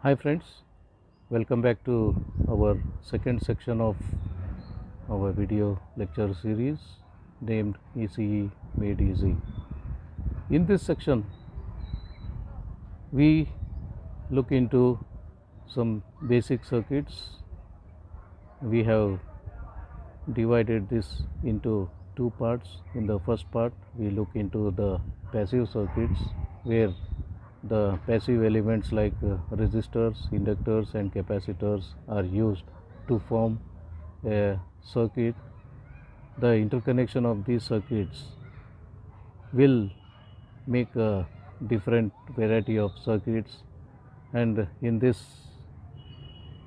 Hi friends, welcome back to our second section of our video lecture series named ECE Made Easy. In this section, we look into some basic circuits. We have divided this into two parts. In the first part, we look into the passive circuits where the passive elements like resistors, inductors and capacitors are used to form a circuit. The interconnection of these circuits will make a different variety of circuits, and in this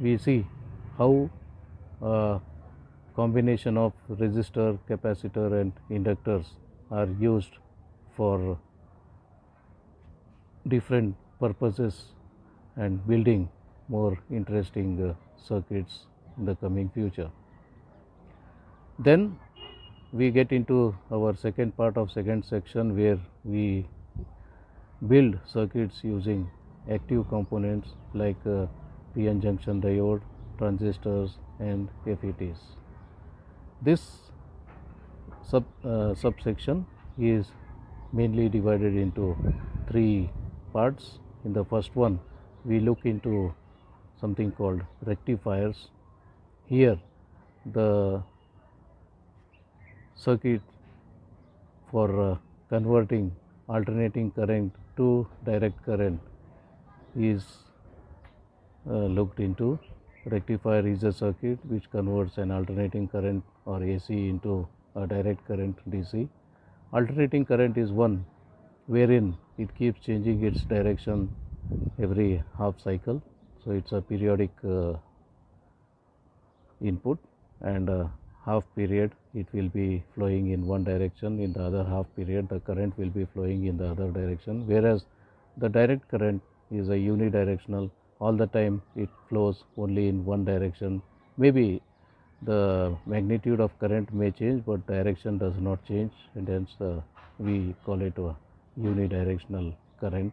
we see how a combination of resistor, capacitor and inductors are used for different purposes and building more interesting circuits in the coming future. Then we get into our second part of second section where we build circuits using active components like PN junction diode, transistors and FETs. This subsection is mainly divided into three parts. In the first one, we look into something called rectifiers. Here, the circuit for converting alternating current to direct current is looked into. Rectifier is a circuit which converts an alternating current or AC into a direct current DC. Alternating current is one wherein it keeps changing its direction every half cycle, so it's a periodic input, and half period it will be flowing in one direction, in the other half period the current will be flowing in the other direction, whereas the direct current is a unidirectional. All the time it flows only in one direction. Maybe the magnitude of current may change but direction does not change, and hence we call it a unidirectional current.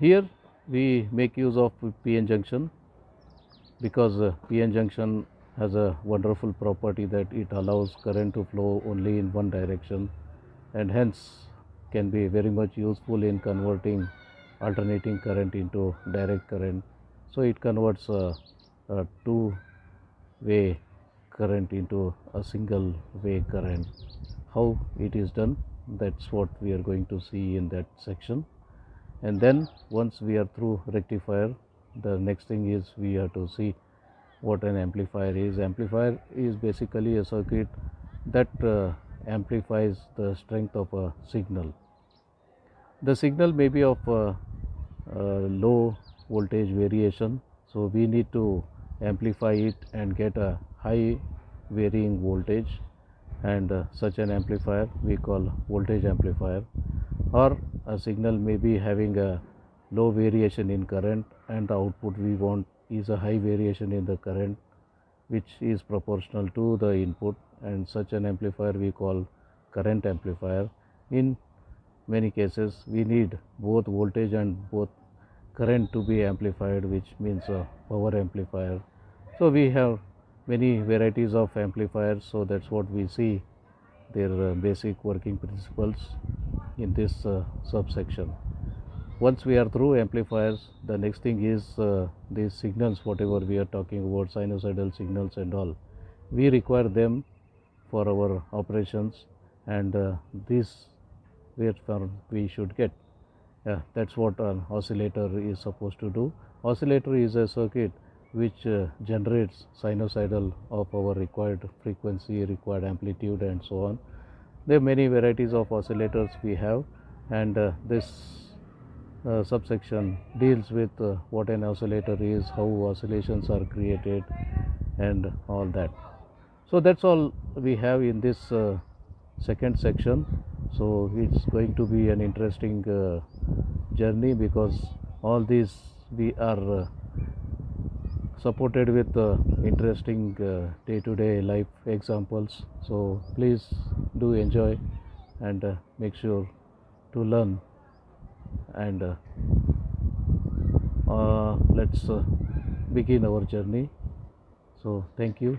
Here we make use of PN junction because PN junction has a wonderful property that it allows current to flow only in one direction, and hence can be very much useful in converting alternating current into direct current. So it converts a two-way current into a single way current. How it is done, that's what we are going to see in that section. And then once we are through rectifier, the next thing is we have to see what an amplifier is. Amplifier is basically a circuit that amplifies the strength of a signal. The signal may be of low voltage variation, so we need to amplify it and get a high varying voltage, and such an amplifier we call voltage amplifier. Or a signal may be having a low variation in current and the output we want is a high variation in the current which is proportional to the input, and such an amplifier we call current amplifier. In many cases we need both voltage and both current to be amplified, which means a power amplifier. So we have many varieties of amplifiers, so that's what we see their basic working principles in this subsection. Once we are through amplifiers, the next thing is these signals, whatever we are talking about, sinusoidal signals and all, we require them for our operations, and this waveform we should get. That's what an oscillator is supposed to do. Oscillator is a circuit which generates sinusoidal of our required frequency, required amplitude and so on. There are many varieties of oscillators we have, and this subsection deals with what an oscillator is, how oscillations are created and all that. So that's all we have in this second section. So it's going to be an interesting journey because all these we are supported with interesting day-to-day life examples. So please do enjoy and make sure to learn and let's begin our journey. So thank you.